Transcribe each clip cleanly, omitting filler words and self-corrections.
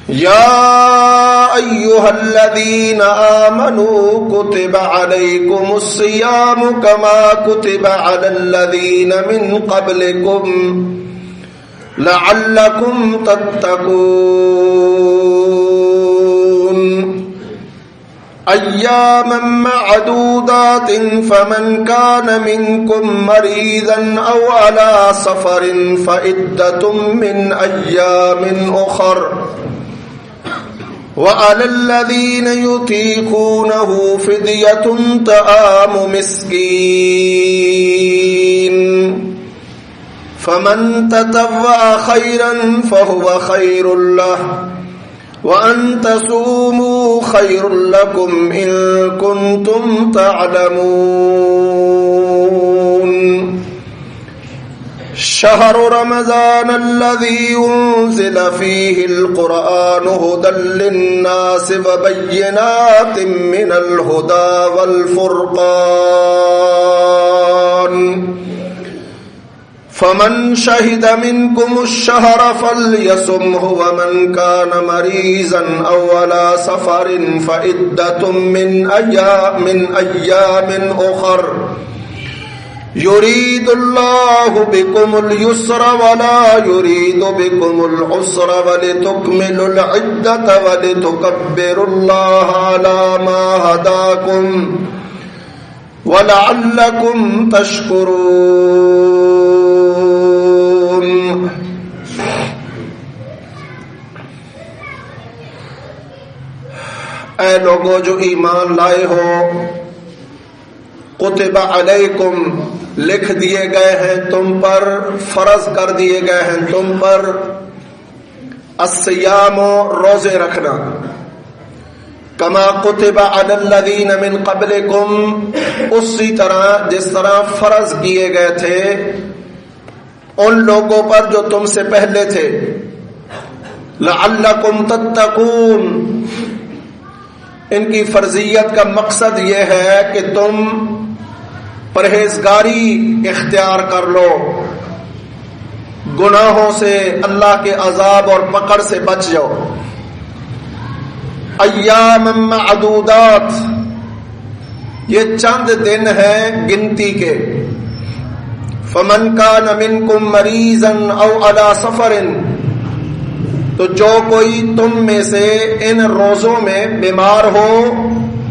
يا أيها الذين آمنوا كتب عليكم الصيام كما كتب على الذين من قبلكم لعلكم تتقون أياما معدودات فمن كان منكم مريضا أو على سفر فعدة من أيام أخر وعلى الذين يطيقونه فدية طعام مسكين فمن تطوع خيرا فهو خير له وأن تصوموا خير لكم إن كنتم تعلمون شهر رمضان الذي أنزل فيه القرآن هدى للناس وبينات من الهدى والفرقان فمن شهد منكم الشهر فليصمه ومن كان مريضا أو على سفر فعدة من أيام أخر يريد الله بكم اليسر ولا يريد بكم العسر ولتكملوا العدة ولتكبروا الله على ما هداكم ولعلكم تشكرون اے لوگو جو ایمان لائے ہو، کتب علیکم لکھ دیے گئے ہیں تم پر، فرض کر دیے گئے ہیں تم پر، الصیام روزے رکھنا، کما کتب علی الذین من قبلکم اسی طرح جس طرح فرض کیے گئے تھے ان لوگوں پر جو تم سے پہلے تھے، لعلکم تتقون، ان کی فرضیت کا مقصد یہ ہے کہ تم پرہیزگاری اختیار کر لو، گناہوں سے، اللہ کے عذاب اور پکڑ سے بچ جاؤ۔ ایام معدودات، یہ چند دن ہیں گنتی کے، فمن کان منکم مریضا او علی سفر، تو جو کوئی تم میں سے ان روزوں میں بیمار ہو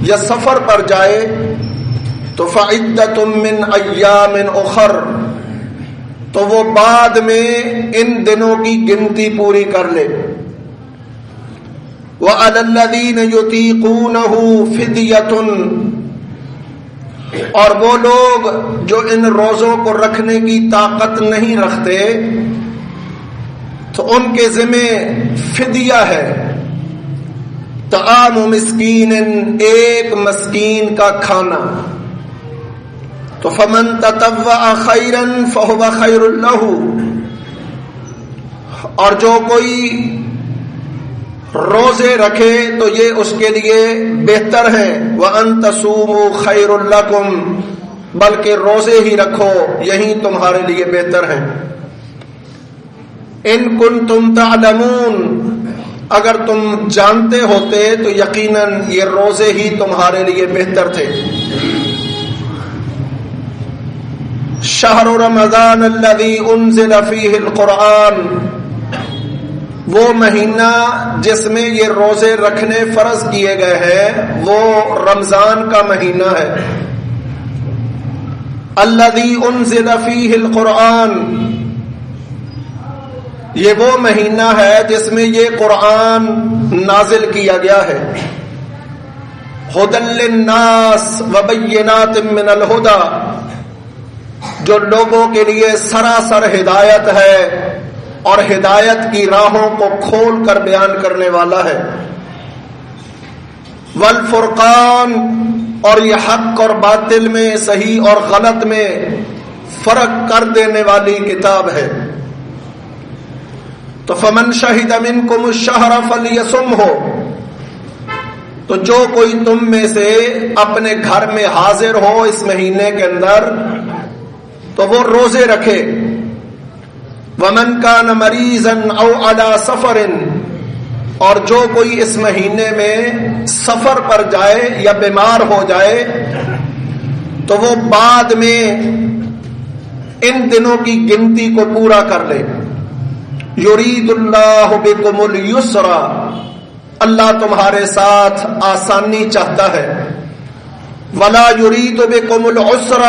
یا سفر پر جائے تو فعدۃ من ایام اخر، تو وہ بعد میں ان دنوں کی گنتی پوری کر لے۔ وعلی الذین یطیقونہ فدیۃ، اور وہ لوگ جو ان روزوں کو رکھنے کی طاقت نہیں رکھتے تو ان کے ذمہ فدیہ ہے، طعام مسکین، ایک مسکین کا کھانا۔ تو فمن تطوع خیرا فہو خیر لہ، اور جو کوئی روزے رکھے تو یہ اس کے لیے بہتر ہے، وَأَن تَصُومُوا خَيْرٌ لَكُمْ، بلکہ روزے ہی رکھو یہی تمہارے لیے بہتر ہے۔ ان کنتم تعلمون، اگر تم جانتے ہوتے تو یقیناً یہ روزے ہی تمہارے لیے بہتر تھے۔ شہر رمضان الذی انزل فیہ القرآن، وہ مہینہ جس میں یہ روزے رکھنے فرض کیے گئے ہیں وہ رمضان کا مہینہ ہے۔ الذی انزل فیہ القرآن، یہ وہ مہینہ ہے جس میں یہ قرآن نازل کیا گیا ہے۔ ھدی للناس وبینات من الھدی، جو لوگوں کے لیے سراسر ہدایت ہے اور ہدایت کی راہوں کو کھول کر بیان کرنے والا ہے۔ والفرقان، اور یہ حق اور باطل میں، صحیح اور غلط میں فرق کر دینے والی کتاب ہے۔ تو فمن شہد منکم الشہر فلیصمہ، تو جو کوئی تم میں سے اپنے گھر میں حاضر ہو اس مہینے کے اندر تو وہ روزے رکھے۔ ومن کان مریضا او علی سفر، اور جو کوئی اس مہینے میں سفر پر جائے یا بیمار ہو جائے تو وہ بعد میں ان دنوں کی گنتی کو پورا کر لے. یرید اللہ بکم اليسر، اللہ تمہارے ساتھ آسانی چاہتا ہے. ولا یرید بکم العسر،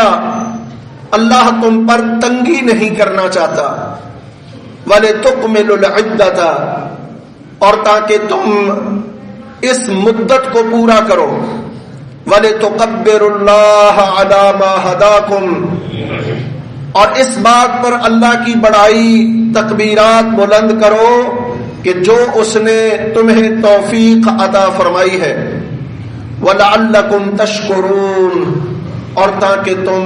اللہ تم پر تنگی نہیں کرنا چاہتا. وَلِتُكْمِلُوا الْعِدَّةَ، اور تاکہ تم اس مدت کو پورا کرو. وَلِتُكَبِّرُوا اللَّهَ عَلَى مَا هَدَاكُمْ، اور اس بات پر اللہ کی بڑائی تکبیرات بلند کرو کہ جو اس نے تمہیں توفیق عطا فرمائی ہے. وَلَعَلَّكُمْ تَشْكُرُونَ، اور تاکہ تم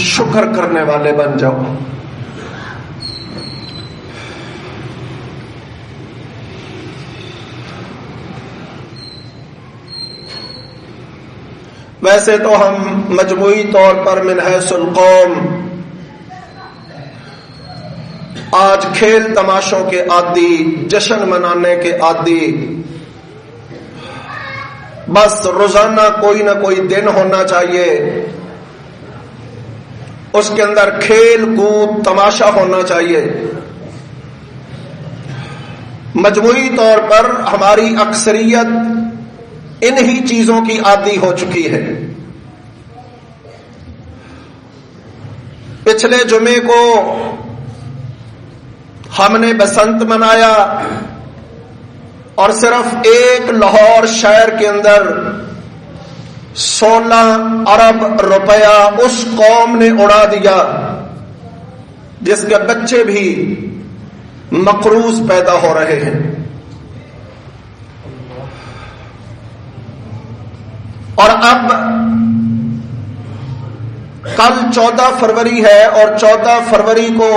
شکر کرنے والے بن جاؤ. ویسے تو ہم مجموعی طور پر من حیث القوم آج کھیل تماشوں کے عادی، جشن منانے کے عادی، بس روزانہ کوئی نہ کوئی دن ہونا چاہیے، اس کے اندر کھیل کود تماشا ہونا چاہیے. مجموعی طور پر ہماری اکثریت انہی چیزوں کی عادی ہو چکی ہے. پچھلے جمعے کو ہم نے بسنت منایا اور صرف ایک لاہور شہر کے اندر 16 ارب روپیہ اس قوم نے اڑا دیا جس کے بچے بھی مقروض پیدا ہو رہے ہیں. اور اب کل 14 فروری ہے اور 14 فروری کو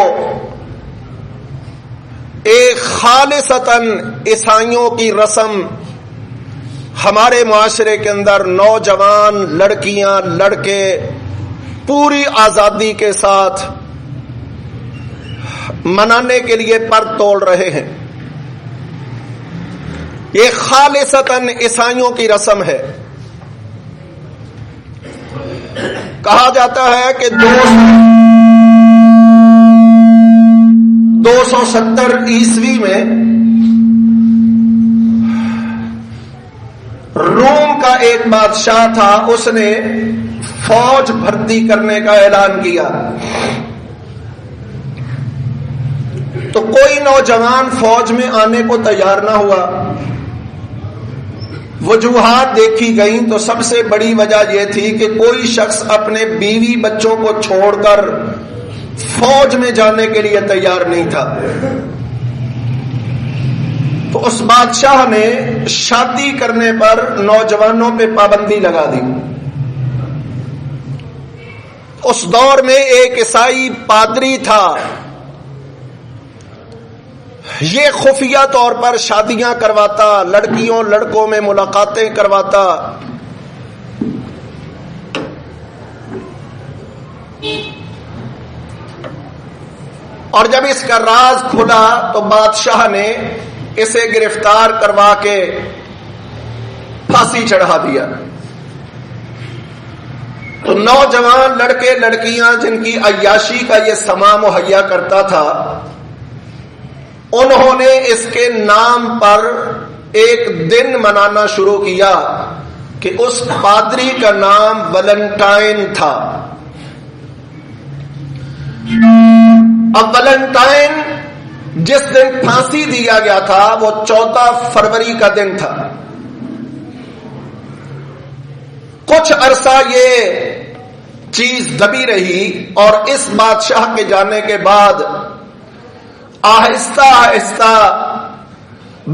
ایک خالصتاً عیسائیوں کی رسم ہمارے معاشرے کے اندر نوجوان لڑکیاں لڑکے پوری آزادی کے ساتھ منانے کے لیے پر توڑ رہے ہیں. یہ خالصتاً عیسائیوں کی رسم ہے. کہا جاتا ہے کہ 270 عیسوی میں روم کا ایک بادشاہ تھا، اس نے فوج بھرتی کرنے کا اعلان کیا. تو کوئی نوجوان فوج میں آنے کو تیار نہ ہوا. وجوہات دیکھی گئیں تو سب سے بڑی وجہ یہ تھی کہ کوئی شخص اپنے بیوی بچوں کو چھوڑ کر فوج میں جانے کے لیے تیار نہیں تھا. تو اس بادشاہ نے شادی کرنے پر نوجوانوں پہ پابندی لگا دی. اس دور میں ایک عیسائی پادری تھا، یہ خفیہ طور پر شادیاں کرواتا، لڑکیوں لڑکوں میں ملاقاتیں کرواتا. اور جب اس کا راز کھلا تو بادشاہ نے اسے گرفتار کروا کے پھانسی چڑھا دیا. تو نوجوان لڑکے لڑکیاں جن کی عیاشی کا یہ سما مہیا کرتا تھا، انہوں نے اس کے نام پر ایک دن منانا شروع کیا کہ اس پادری کا نام ویلنٹائن تھا. اب ویلنٹائن جس دن پھانسی دیا گیا تھا وہ 14 فروری کا دن تھا. کچھ عرصہ یہ چیز دبی رہی اور اس بادشاہ کے جانے کے بعد آہستہ آہستہ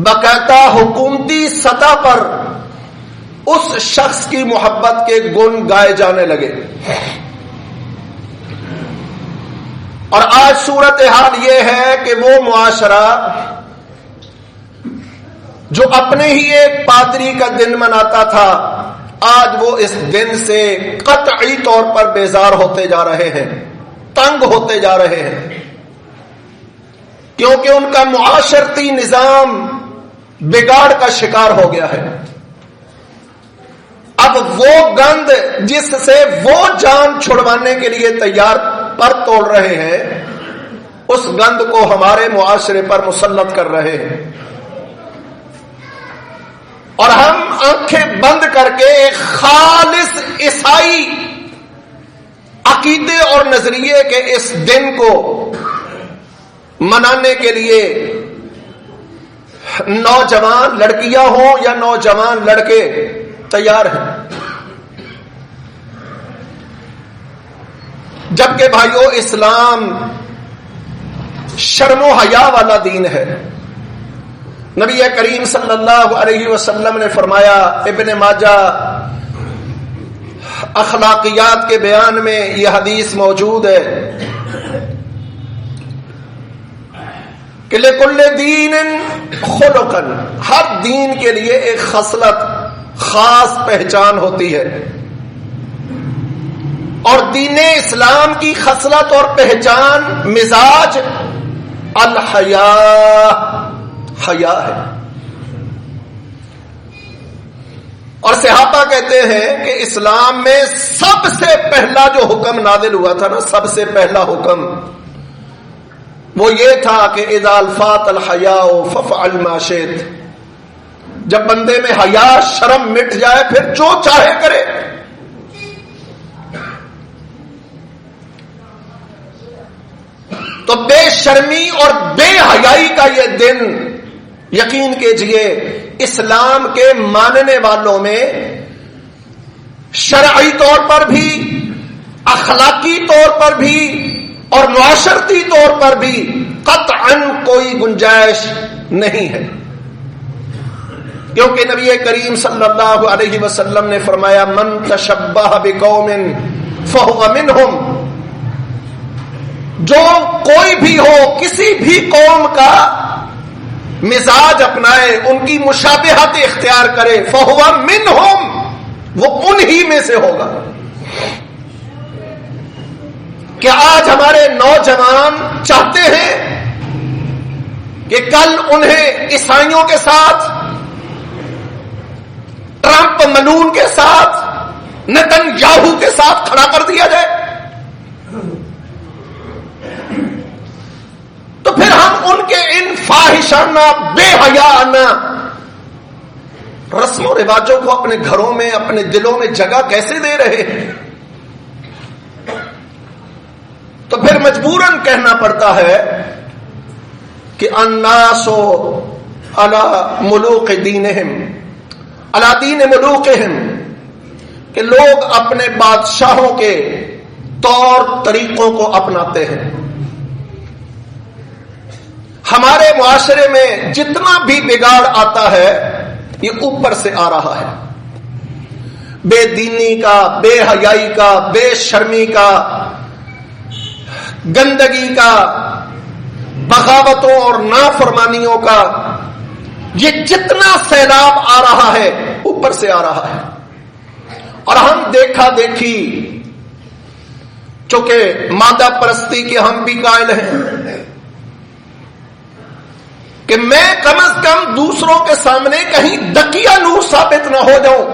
باقاعدہ حکومتی سطح پر اس شخص کی محبت کے گن گائے جانے لگے. اور آج صورتحال یہ ہے کہ وہ معاشرہ جو اپنے ہی ایک پادری کا دن مناتا تھا، آج وہ اس دن سے قطعی طور پر بیزار ہوتے جا رہے ہیں، تنگ ہوتے جا رہے ہیں، کیونکہ ان کا معاشرتی نظام بگاڑ کا شکار ہو گیا ہے۔ اب وہ گند جس سے وہ جان چھڑوانے کے لیے تیار پر توڑ رہے ہیں، اس گند کو ہمارے معاشرے پر مسلط کر رہے ہیں، اور ہم آنکھیں بند کر کے ایک خالص عیسائی عقیدے اور نظریے کے اس دن کو منانے کے لیے نوجوان لڑکیاں ہوں یا نوجوان لڑکے تیار ہیں، جبکہ بھائیو اسلام شرم و حیا والا دین ہے۔ نبی کریم صلی اللہ علیہ وسلم نے فرمایا، ابن ماجہ اخلاقیات کے بیان میں یہ حدیث موجود ہے کہ لِكُلِّ دِينٍ خُلُقًا، ہر دین کے لیے ایک خصلت، خاص پہچان ہوتی ہے، اور دین اسلام کی خصلت اور پہچان مزاج الحیا، حیا ہے۔ اور صحابہ کہتے ہیں کہ اسلام میں سب سے پہلا جو حکم نازل ہوا تھا نا، سب سے پہلا حکم وہ یہ تھا کہ اذا الفات الحیاء فافعل ما شئت، جب بندے میں حیا شرم مٹ جائے پھر جو چاہے کرے۔ تو بے شرمی اور بے حیائی کا یہ دن یقین کیجئے اسلام کے ماننے والوں میں شرعی طور پر بھی، اخلاقی طور پر بھی اور معاشرتی طور پر بھی قطعاً کوئی گنجائش نہیں ہے، کیونکہ نبی کریم صلی اللہ علیہ وسلم نے فرمایا من تشبہ بقوم فہو منہم، جو کوئی بھی ہو کسی بھی قوم کا مزاج اپنائے، ان کی مشابہت اختیار کرے، فہو منہم، وہ انہی میں سے ہوگا۔ کہ آج ہمارے نوجوان چاہتے ہیں کہ کل انہیں عیسائیوں کے ساتھ، ٹرمپ ملون کے ساتھ، نتن یاہو کے ساتھ کھڑا کر دیا جائے، تو پھر ہم ان کے ان فاحشانہ بے حیانہ رسم و رواجوں کو اپنے گھروں میں، اپنے دلوں میں جگہ کیسے دے رہے ہیں؟ تو پھر مجبوراً کہنا پڑتا ہے کہ الناس علی ملوک دینہم، علی دین ملوکہم، کہ لوگ اپنے بادشاہوں کے طور طریقوں کو اپناتے ہیں۔ ہمارے معاشرے میں جتنا بھی بگاڑ آتا ہے یہ اوپر سے آ رہا ہے، بے دینی کا، بے حیائی کا، بے شرمی کا، گندگی کا، بغاوتوں اور نافرمانیوں کا، یہ جتنا سیلاب آ رہا ہے اوپر سے آ رہا ہے۔ اور ہم دیکھا دیکھی، چونکہ مادہ پرستی کے ہم بھی قائل ہیں کہ میں کم از کم دوسروں کے سامنے کہیں دقیانوس ثابت نہ ہو جاؤں،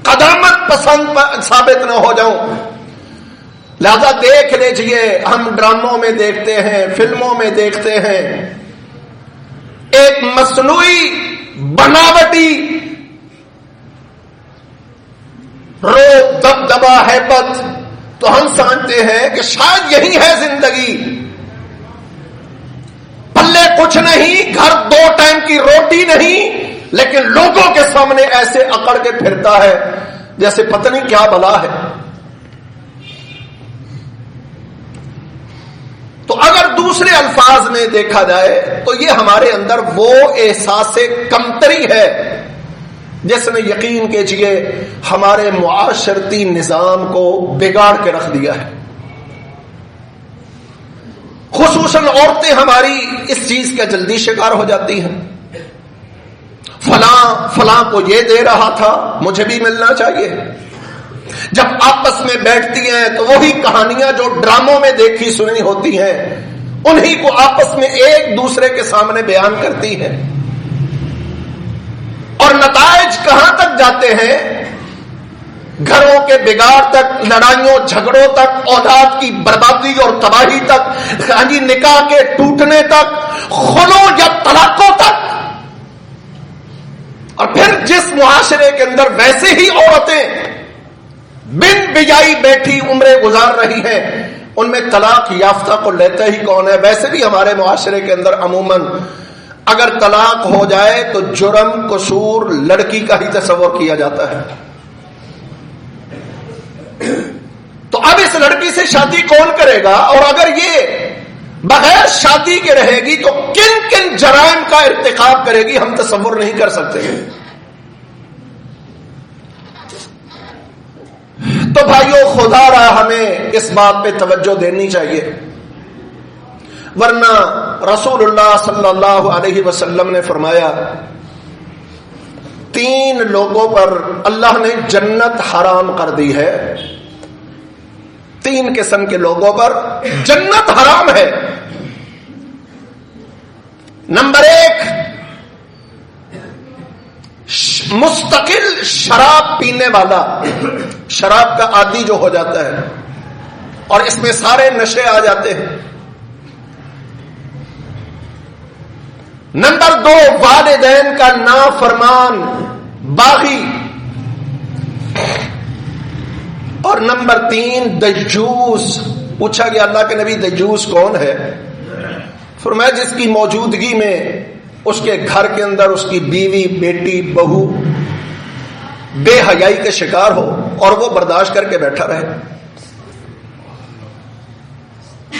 قدامت پسند ثابت نہ ہو جاؤں، لہذا دیکھ لیجئے، ہم ڈراموں میں دیکھتے ہیں، فلموں میں دیکھتے ہیں، ایک مصنوعی بناوٹی روب دبدبا ہیبت، تو ہم سمجھتے ہیں کہ شاید یہی ہے زندگی، پلے کچھ نہیں، گھر 2 ٹائم کی روٹی نہیں، لیکن لوگوں کے سامنے ایسے اکڑ کے پھرتا ہے جیسے پتہ نہیں کیا بلا ہے۔ تو اگر دوسرے الفاظ میں دیکھا جائے تو یہ ہمارے اندر وہ احساس کمتری ہے جس نے یقین کیجئے ہمارے معاشرتی نظام کو بگاڑ کے رکھ دیا ہے۔ خصوصاً عورتیں ہماری اس چیز کا جلدی شکار ہو جاتی ہیں، فلاں کو یہ دے رہا تھا مجھے بھی ملنا چاہیے۔ جب آپس میں بیٹھتی ہیں تو وہی کہانیاں جو ڈراموں میں دیکھی سنی ہوتی ہیں انہی کو آپس میں ایک دوسرے کے سامنے بیان کرتی ہیں۔ نتائج کہاں تک جاتے ہیں؟ گھروں کے بگاڑ تک، لڑائیوں جھگڑوں تک، اولاد کی بربادی اور تباہی تک، نکاح کے ٹوٹنے تک، خلو یا طلاقوں تک۔ اور پھر جس معاشرے کے اندر ویسے ہی عورتیں بن بیائی بیٹھی عمریں گزار رہی ہیں، ان میں طلاق یافتہ کو لیتا ہی کون ہے؟ ویسے بھی ہمارے معاشرے کے اندر عموماً اگر طلاق ہو جائے تو جرم قصور لڑکی کا ہی تصور کیا جاتا ہے۔ تو اب اس لڑکی سے شادی کون کرے گا؟ اور اگر یہ بغیر شادی کے رہے گی تو کن کن جرائم کا ارتکاب کرے گی، ہم تصور نہیں کر سکتے۔ تو بھائیو، خدا را ہمیں اس بات پہ توجہ دینی چاہیے، ورنہ رسول اللہ صلی اللہ علیہ وسلم نے فرمایا 3 لوگوں پر اللہ نے جنت حرام کر دی ہے۔ 3 قسم کے لوگوں پر جنت حرام ہے۔ نمبر 1، مستقل شراب پینے والا، شراب کا عادی جو ہو جاتا ہے اور اس میں سارے نشے آ جاتے ہیں۔ نمبر 2، والدین کا نافرمان باغی، اور نمبر 3، دجوس۔ پوچھا گیا اللہ کے نبی دجوس کون ہے؟ فرمایا جس کی موجودگی میں اس کے گھر کے اندر اس کی بیوی، بیٹی، بہو بے حیائی کے شکار ہو اور وہ برداشت کر کے بیٹھا رہے۔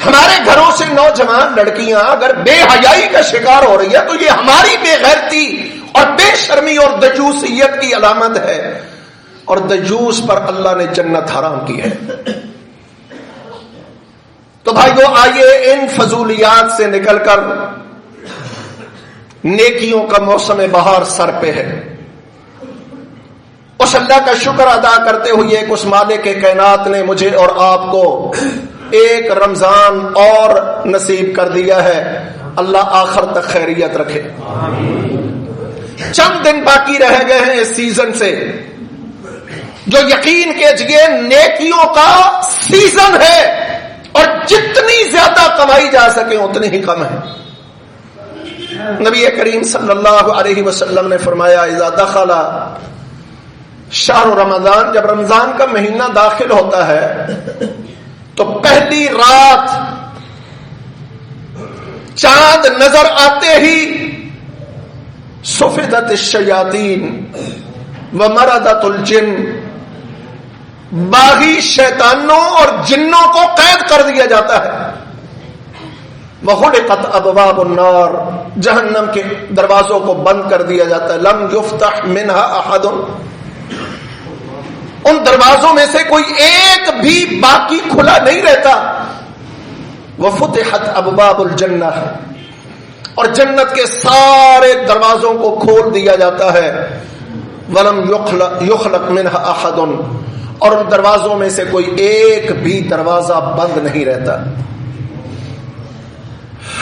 ہمارے گھروں سے نوجوان لڑکیاں اگر بے حیائی کا شکار ہو رہی ہے تو یہ ہماری بے غیرتی اور بے شرمی اور دجوسیت کی علامت ہے، اور دجوس پر اللہ نے جنت حرام کی ہے۔ تو بھائیو، آئیے ان فضولیات سے نکل کر نیکیوں کا موسم بہار سر پہ ہے، اس اللہ کا شکر ادا کرتے ہوئے کہ اس مالک کائنات نے مجھے اور آپ کو ایک رمضان اور نصیب کر دیا ہے۔ اللہ آخر تک خیریت رکھے۔ چند دن باقی رہ گئے ہیں اس سیزن سے، جو یقین کیجئے نیکیوں کا سیزن ہے، اور جتنی زیادہ کمائی جا سکے اتنی ہی کم ہے۔ نبی کریم صلی اللہ علیہ وسلم نے فرمایا اذا دخل شہر رمضان، جب رمضان کا مہینہ داخل ہوتا ہے تو پہلی رات چاند نظر آتے ہی صفدت الشیاطین ومردت الجن، باغی شیطانوں اور جنوں کو قید کر دیا جاتا ہے۔ وَغُلِقَتْ أَبْوَابُ النَّارِ، جہنم کے دروازوں کو بند کر دیا جاتا ہے۔ لَمْ يُفْتَحْ مِنْهَا أَحَدٌ، ان دروازوں میں سے کوئی ایک بھی باقی کھلا نہیں رہتا۔ وَفُتِحَتْ أَبْوَابُ الْجَنَّةِ، اور جنت کے سارے دروازوں کو کھول دیا جاتا ہے۔ وَلَمْ يُخْلَقْ مِنْهَا أَحَدٌ، اور ان دروازوں میں سے کوئی ایک بھی دروازہ بند نہیں رہتا۔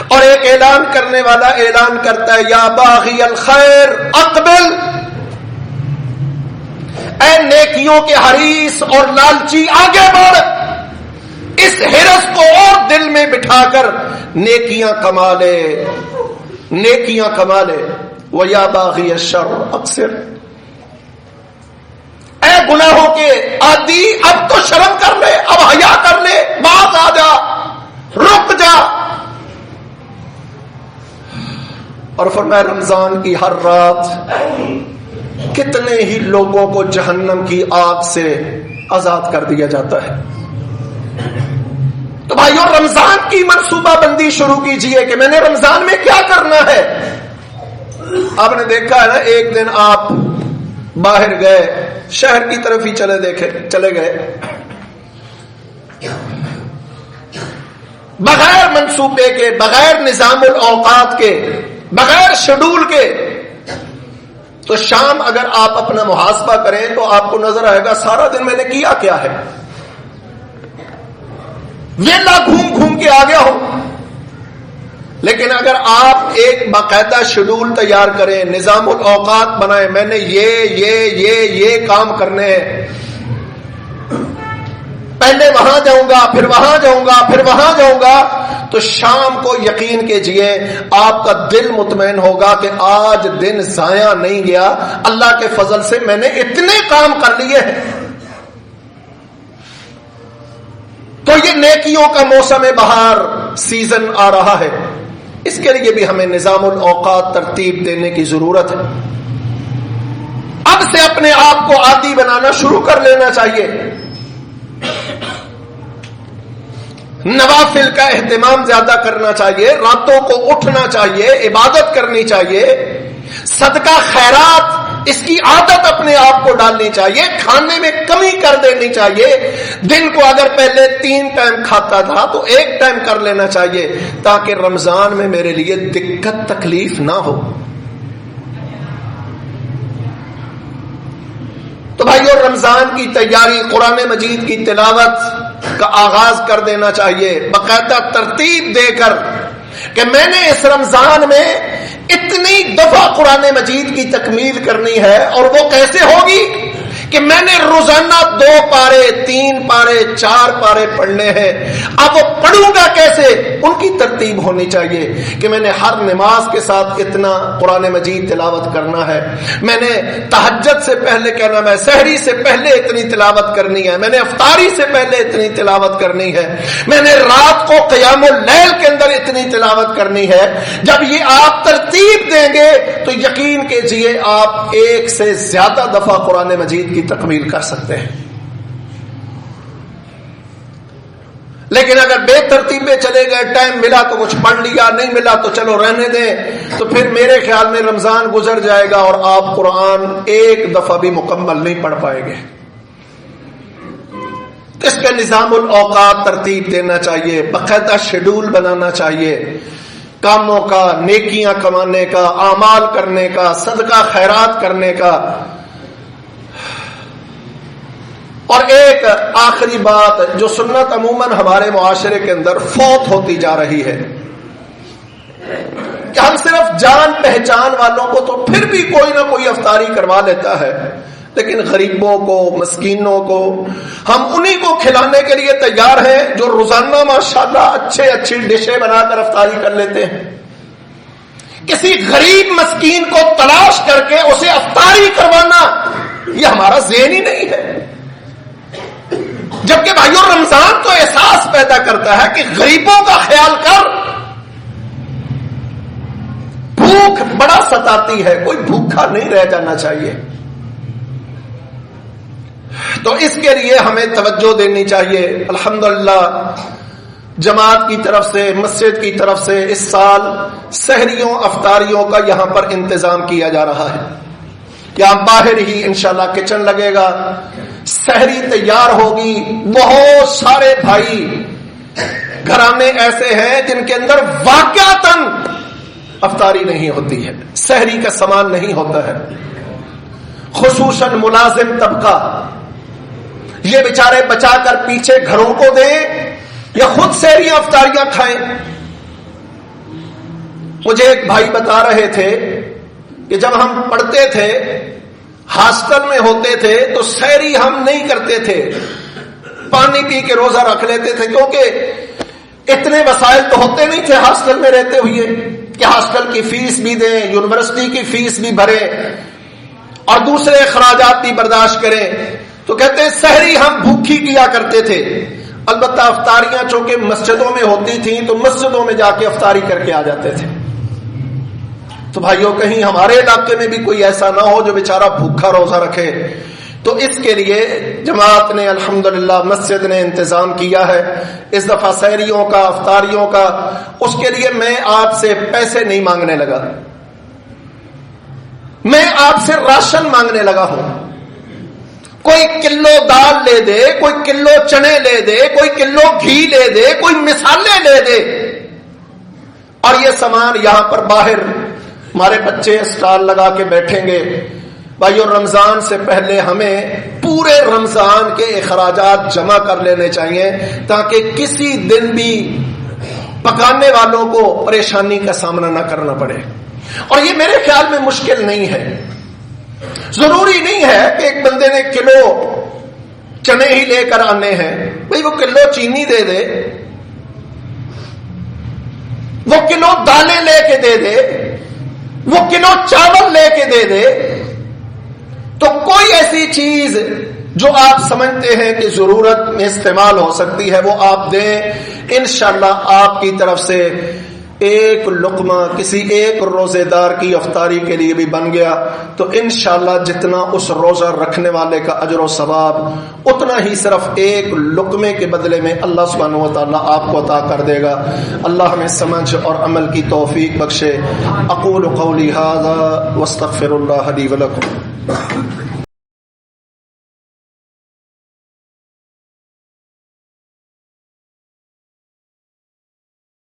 اور ایک اعلان کرنے والا اعلان کرتا ہے یا باغی الخیر اقبل، اے نیکیوں کے حریص اور لالچی آگے بڑھ، اس حرص کو اور دل میں بٹھا کر نیکیاں کما لے، نیکیاں کما لے۔ وَيَا بَاغِيَ الشَّرِّ اقصر، اے گناہوں کے عادی اب تو شرم کر لے، اب حیا کر لے، باز آ جا، رک جا۔ اور فرمایا رمضان کی ہر رات کتنے ہی لوگوں کو جہنم کی آگ سے آزاد کر دیا جاتا ہے۔ تو بھائیو، رمضان کی منصوبہ بندی شروع کیجئے کہ میں نے رمضان میں کیا کرنا ہے۔ آپ نے دیکھا ہے نا، ایک دن آپ باہر گئے، شہر کی طرف ہی چلے گئے، بغیر منصوبے کے، بغیر نظام الاوقات کے، بغیر شیڈول کے، تو شام اگر آپ اپنا محاسبہ کریں تو آپ کو نظر آئے گا سارا دن میں نے کیا کیا ہے۔ ویلا گھوم گھوم کے آ گیا ہوں، لیکن اگر آپ ایک باقاعدہ شیڈول تیار کریں، نظام الاوقات بنائیں، میں نے یہ کام کرنے ہیں، پہلے وہاں جاؤں گا، پھر وہاں جاؤں گا، پھر وہاں جاؤں گا، تو شام کو یقین کیجئے آپ کا دل مطمئن ہوگا کہ آج دن ضائع نہیں گیا، اللہ کے فضل سے میں نے اتنے کام کر لیے ہیں۔ تو یہ نیکیوں کا موسم بہار سیزن آ رہا ہے، اس کے لیے بھی ہمیں نظام الاوقات ترتیب دینے کی ضرورت ہے۔ اب سے اپنے آپ کو عادی بنانا شروع کر لینا چاہیے، نوافل کا اہتمام زیادہ کرنا چاہیے، راتوں کو اٹھنا چاہیے، عبادت کرنی چاہیے، صدقہ خیرات اس کی عادت اپنے آپ کو ڈالنی چاہیے، کھانے میں کمی کر دینی چاہیے، دن کو اگر پہلے 3 ٹائم کھاتا تھا تو 1 ٹائم کر لینا چاہیے، تاکہ رمضان میں میرے لیے دقت تکلیف نہ ہو۔ تو بھائیو، رمضان کی تیاری، قرآن مجید کی تلاوت کا آغاز کر دینا چاہیے، باقاعدہ ترتیب دے کر کہ میں نے اس رمضان میں اتنی دفعہ قرآن مجید کی تکمیل کرنی ہے، اور وہ کیسے ہوگی کہ میں نے روزانہ 2 پارے 3 پارے 4 پارے پڑھنے ہیں۔ اب وہ پڑھوں گا کیسے؟ ان کی ترتیب ہونی چاہیے کہ میں نے ہر نماز کے ساتھ اتنا قرآن مجید تلاوت کرنا ہے، میں نے تہجد سے پہلے کہنا، میں سحری سے پہلے اتنی تلاوت کرنی ہے، میں نے افطاری سے پہلے اتنی تلاوت کرنی ہے، میں نے رات کو قیام اللیل کے اندر اتنی تلاوت کرنی ہے۔ جب یہ آپ ترتیب دیں گے تو یقین کیجئے آپ 1 سے زیادہ دفعہ قرآن مجید کی تکمیل کر سکتے ہیں۔ لیکن اگر بے ترتیب میں چلے گئے، ٹائم ملا تو کچھ پڑھ لیا، نہیں ملا تو چلو رہنے دیں، تو پھر میرے خیال میں رمضان گزر جائے گا اور آپ قرآن 1 دفعہ بھی مکمل نہیں پڑھ پائیں گے۔ اس کے نظام الاوقات ترتیب دینا چاہیے، باقاعدہ شیڈول بنانا چاہیے، کاموں کا، نیکیاں کمانے کا، اعمال کرنے کا، صدقہ خیرات کرنے کا۔ اور ایک آخری بات جو سنت عموماً ہمارے معاشرے کے اندر فوت ہوتی جا رہی ہے کہ ہم صرف جان پہچان والوں کو تو پھر بھی کوئی نہ کوئی افطاری کروا لیتا ہے، لیکن غریبوں کو، مسکینوں کو ہم انہی کو کھلانے کے لیے تیار ہیں جو روزانہ ماشاءاللہ اچھی ڈشیں بنا کر افطاری کر لیتے ہیں۔ کسی غریب مسکین کو تلاش کر کے اسے افطاری کروانا یہ ہمارا ذہن ہی نہیں ہے، جبکہ بھائیو رمضان تو احساس پیدا کرتا ہے کہ غریبوں کا خیال کر، بھوک بڑا ستاتی ہے، کوئی بھوکا نہیں رہ جانا چاہیے۔ تو اس کے لیے ہمیں توجہ دینی چاہیے۔ الحمدللہ جماعت کی طرف سے، مسجد کی طرف سے اس سال سحریوں افطاریوں کا یہاں پر انتظام کیا جا رہا ہے۔ یہاں باہر ہی انشاءاللہ کچن لگے گا، سحری تیار ہوگی۔ بہت سارے بھائی گھرانے ایسے ہیں جن کے اندر واقعتاً افطاری نہیں ہوتی ہے، سحری کا سامان نہیں ہوتا ہے، خصوصاً ملازم طبقہ، یہ بیچارے بچا کر پیچھے گھروں کو دیں یا خود سحریاں افطاریاں کھائیں۔ مجھے ایک بھائی بتا رہے تھے کہ جب ہم پڑھتے تھے، ہاسٹل میں ہوتے تھے، تو سحری ہم نہیں کرتے تھے، پانی پی کے روزہ رکھ لیتے تھے، کیونکہ اتنے وسائل تو ہوتے نہیں تھے ہاسٹل میں رہتے ہوئے کہ ہاسٹل کی فیس بھی دیں، یونیورسٹی کی فیس بھی بھریں اور دوسرے اخراجات بھی برداشت کریں۔ تو کہتے ہیں سحری ہم بھوکی کیا کرتے تھے، البتہ افطاریاں چونکہ مسجدوں میں ہوتی تھیں تو مسجدوں میں جا کے افطاری کر کے آ جاتے تھے۔ تو بھائیوں کہیں ہمارے علاقے میں بھی کوئی ایسا نہ ہو جو بیچارہ بھوکا روزہ رکھے، تو اس کے لیے جماعت نے الحمدللہ مسجد نے انتظام کیا ہے اس دفعہ سحریوں کا، افطاریوں کا۔ اس کے لیے میں آپ سے پیسے نہیں مانگنے لگا، میں آپ سے راشن مانگنے لگا ہوں۔ کوئی کلو دال لے دے، کوئی کلو چنے لے دے، کوئی کلو گھی لے دے، کوئی مسالے لے دے، اور یہ سامان یہاں پر باہر ہمارے بچے اسٹال لگا کے بیٹھیں گے۔ بھائیو رمضان سے پہلے ہمیں پورے رمضان کے اخراجات جمع کر لینے چاہیے، تاکہ کسی دن بھی پکانے والوں کو پریشانی کا سامنا نہ کرنا پڑے. اور یہ میرے خیال میں مشکل نہیں ہے. ضروری نہیں ہے کہ ایک بندے نے کلو چنے ہی لے کر آنے ہیں. بھئی وہ کلو چینی دے دے, وہ کلو دالیں لے کے دے دے, وہ کلو چاول لے کے دے دے. تو کوئی ایسی چیز جو آپ سمجھتے ہیں کہ ضرورت میں استعمال ہو سکتی ہے وہ آپ دیں. انشاءاللہ آپ کی طرف سے ایک لقمہ کسی ایک روزے دار کی افطاری کے لیے بھی بن گیا تو انشاءاللہ جتنا اس روزہ رکھنے والے کا اجر و ثواب اتنا ہی صرف ایک لقمے کے بدلے میں اللہ سبحانہ و تعالیٰ آپ کو عطا کر دے گا. اللہ ہمیں سمجھ اور عمل کی توفیق بخشے. اقول قولی ھذا واستغفر اللہ لی ولکم.